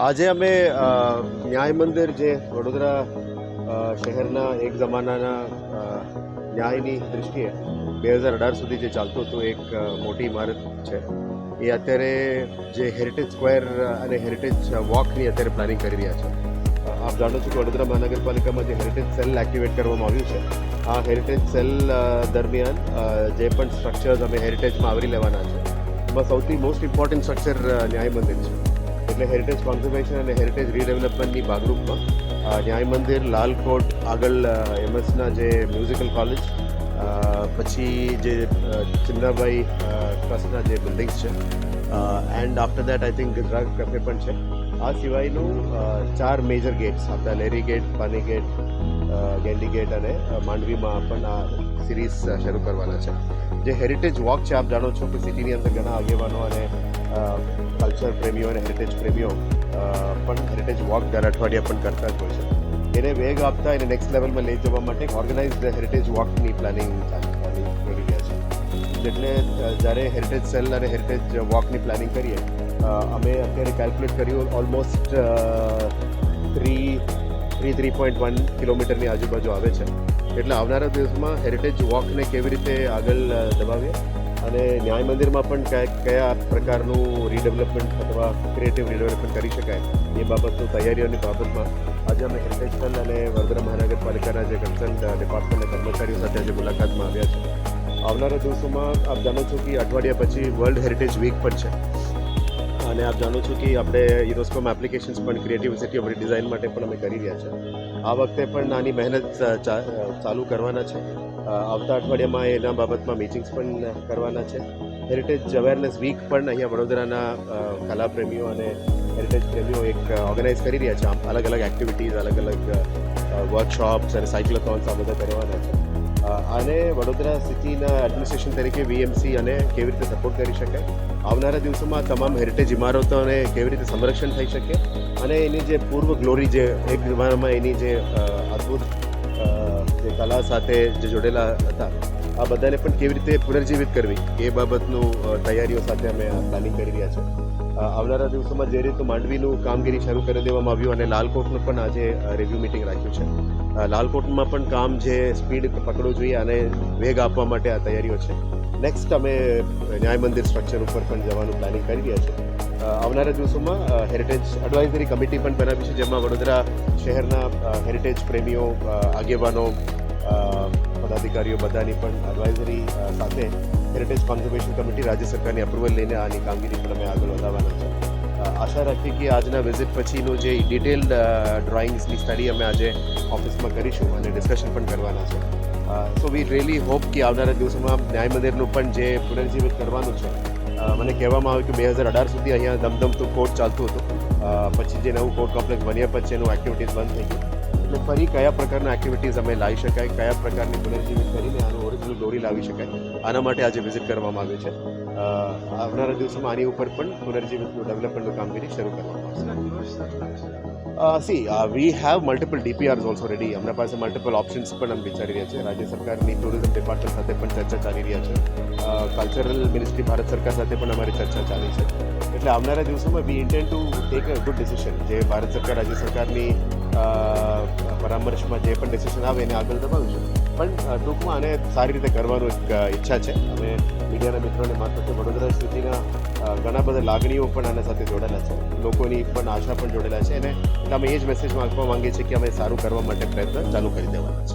આજે અમે ન્યાય મંદિર જે વડોદરા શહેરના એક જમાનાના ન્યાયની દૃષ્ટિએ 2018 સુધી જે ચાલતું હતું એક મોટી ઇમારત છે એ અત્યારે જે હેરિટેજ સ્ક્વેર અને હેરિટેજ વોકની અત્યારે પ્લાનિંગ કરી રહ્યા છે. આપ જાણો છો કે વડોદરા મહાનગરપાલિકામાં જે હેરિટેજ સેલ એક્ટિવેટ કરવામાં આવ્યું છે, આ હેરિટેજ સેલ દરમિયાન જે પણ સ્ટ્રક્ચર્સ અમે હેરિટેજમાં આવરી લેવાના છે એમાં સૌથી મોસ્ટ ઇમ્પોર્ટન્ટ સ્ટ્રક્ચર ન્યાય મંદિર છે. એટલે હેરિટેજ કોન્ઝર્વેશન અને હેરિટેજ રીડેવલપમેન્ટની ભાગરૂપમાં ન્યાય મંદિર, લાલકોટ, આગળ એમએસના જે મ્યુઝિકલ કોલેજ, પછી જે ચિન્નાભાઈ ટ્રસ્ટના જે બિલ્ડિંગ્સ છે, and after that I think Gujarat cafe પણ છે. આ સિવાયનું 4 મેજર ગેટ્સ આપણા લેરી ગેટ, પાની ગેટ, ગેન્ડી ગેટ અને માંડવીમાં પણ આ સિરીઝ શરૂ કરવાના છે. જે હેરિટેજ વોક છે, આપ જાણો છો કે સિટીની અંદર ઘણા આગેવાનો અને કલ્ચર પ્રેમીઓ અને હેરિટેજ પ્રેમીઓ પણ હેરિટેજ વોક દર અઠવાડિયા પણ કરતા જ હોય છે. એને વેગ આપતા એને નેક્સ્ટ લેવલમાં લઈ જવા માટે ઓર્ગેનાઇઝડ હેરિટેજ વોકની પ્લાનિંગ કરી રહ્યા છે. એટલે જ્યારે હેરિટેજ સેલ અને હેરિટેજ વોકની પ્લાનિંગ કરીએ, અમે અત્યારે કેલ્ક્યુલેટ કર્યું ઓલમોસ્ટ 3.1 કિલોમીટરની આજુબાજુ આવે છે. એટલે આવનારા દિવસમાં હેરિટેજ વોકને કેવી રીતે આગળ દબાવીએ અને ન્યાય મંદિરમાં પણ કયા પ્રકારનું રીડેવલપમેન્ટ અથવા ક્રિએટિવ રીડેવલપમેન્ટ કરી શકાય એ બાબતની તૈયારીઓની બાબતમાં આજે અમે હેરિટેજ સેલ અને વડોદરા મહાનગરપાલિકાના જે કન્સર્ન ડિપાર્ટમેન્ટના કર્મચારીઓ સાથે આજે મુલાકાતમાં આવ્યા છે. આવનારા દિવસોમાં આપ જાણો છો કે અઠવાડિયા પછી વર્લ્ડ હેરિટેજ વીક પણ છે અને આપ જાણો છો કે આપણે યુનેસ્કોમાં એપ્લિકેશન્સ પણ ક્રિએટિવ સિટી ઓફ ડિઝાઇન માટે પણ અમે કરી રહ્યા છે. આ વખતે પણ નાની મહેનત ચાલુ કરવાના છે. આવતા અઠવાડિયામાં એના બાબતમાં મીટિંગ્સ પણ કરવાના છે. હેરિટેજ અવેરનેસ વીક પણ અહીંયા વડોદરાના કલાપ્રેમીઓ અને હેરિટેજ પ્રેમીઓ એક ઓર્ગેનાઇઝ કરી રહ્યા છે. અલગ અલગ એક્ટિવિટીઝ, અલગ અલગ વર્કશોપ્સ અને સાયક્લોથોન્સ આ બધા કરવાના છે. આને વડોદરા સિટીના એડમિનિસ્ટ્રેશન તરીકે વીએમસી અને કેવી રીતે સપોર્ટ કરી શકાય, આવનારા દિવસોમાં તમામ હેરિટેજ ઇમારતોને કેવી રીતે સંરક્ષણ થઈ શકે અને એની જે પૂર્વ ગ્લોરી જે એક જમાનામાં એની જે અદ્ભુત જે કલા સાથે જે જોડેલા હતા, આ બધાને પણ કેવી રીતે પુનર્જીવિત કરવી એ બાબતનું તૈયારીઓ સાથે અમે પ્લાનિંગ કરી રહ્યા છે. આવનારા દિવસોમાં જે રીતે માંડવીનું કામગીરી શરૂ કરી દેવામાં આવ્યું અને લાલકોટનું પણ આજે રિવ્યૂ મિટિંગ રાખ્યું છે. લાલકોટમાં પણ કામ જે સ્પીડ પકડવું જોઈએ અને વેગ આપવા માટે આ તૈયારીઓ છે. નેક્સ્ટ અમે ન્યાય મંદિર સ્ટ્રક્ચર ઉપર પણ જવાનું પ્લાનિંગ કરી રહ્યા છે. આવનારા દિવસોમાં હેરિટેજ એડવાઇઝરી કમિટી પણ બનાવી છે, જેમાં વડોદરા શહેરના હેરિટેજ પ્રેમીઓ, આગેવાનો, પદાધિકારીઓ બધાની પણ એડવાઇઝરી સાથે હેરિટેજ કોન્ઝર્વેશન કમિટી રાજ્ય સરકારની અપ્રુવલ લઈને આની કામગીરી પણ અમે આગળ વધારવાના છે. આશા રાખીએ કે આજના વિઝિટ પછીનું જે ડિટેલ્ડ ડ્રોઈંગ્સની સ્ટડી અમે આજે ઓફિસમાં કરીશું અને ડિસ્કશન પણ કરવાના છે. સો વી રિયલી હોપ કે આવનારા દિવસોમાં ન્યાય મંદિરનું પણ જે પુનર્જીવિત કરવાનું છે. મને કહેવામાં આવ્યું કે 2018 સુધી અહીંયા ધમધમતું કોર્ટ ચાલતું હતું, પછી જે નવું કોર્ટ કોમ્પ્લેક્સ બન્યા પછી એનું એક્ટિવિટીઝ બંધ થઈ ગયું. એટલે ફરી કયા પ્રકારના એક્ટિવિટીઝ અમે લાવી શકાય, કયા પ્રકારની પુનર્જીવિત કરીને આનું ઓરિજિનલ ગ્લોરી લાવી શકાય, આના માટે આજે વિઝિટ કરવામાં આવ્યું છે. આવનારા દિવસોમાં આની ઉપર પણ પુનર્જીવિતનું ડેવલપમેન્ટનું કામગીરી શરૂ કરવામાં આવશે. We have multiple DPRs also ready. અમારા પાસે મલ્ટિપલ ઓપ્શન્સ પણ અમે વિચારી રહ્યા છે. રાજ્ય સરકારની ટુરિઝમ ડિપાર્ટમેન્ટ સાથે પણ ચર્ચા ચાલી રહ્યા છે. કલ્ચરલ મિનિસ્ટ્રી ભારત સરકાર સાથે પણ અમારી ચર્ચા ચાલી છે. એટલે આવનારા દિવસોમાં we intend to take a good decision. જે ભારત સરકાર, રાજ્ય સરકારની પરામર્શમાં જે પણ ડિસિશન આવે એને આગળ દબાવીશું. પણ ટૂંકમાં આને સારી રીતે કરવાનું એક ઈચ્છા છે. અમે મીડિયાના મિત્રોને મારફતે વડોદરા સિટીના ઘણા બધા લાગણીઓ પણ આના સાથે જોડાયેલા છે, લોકોની પણ આશા પણ જોડેલા છે અને એટલે અમે એ જ મેસેજમાં આપવા માંગીએ છીએ કે અમે સારું કરવા માટે પ્રયત્ન ચાલુ કરી દેવાના છે.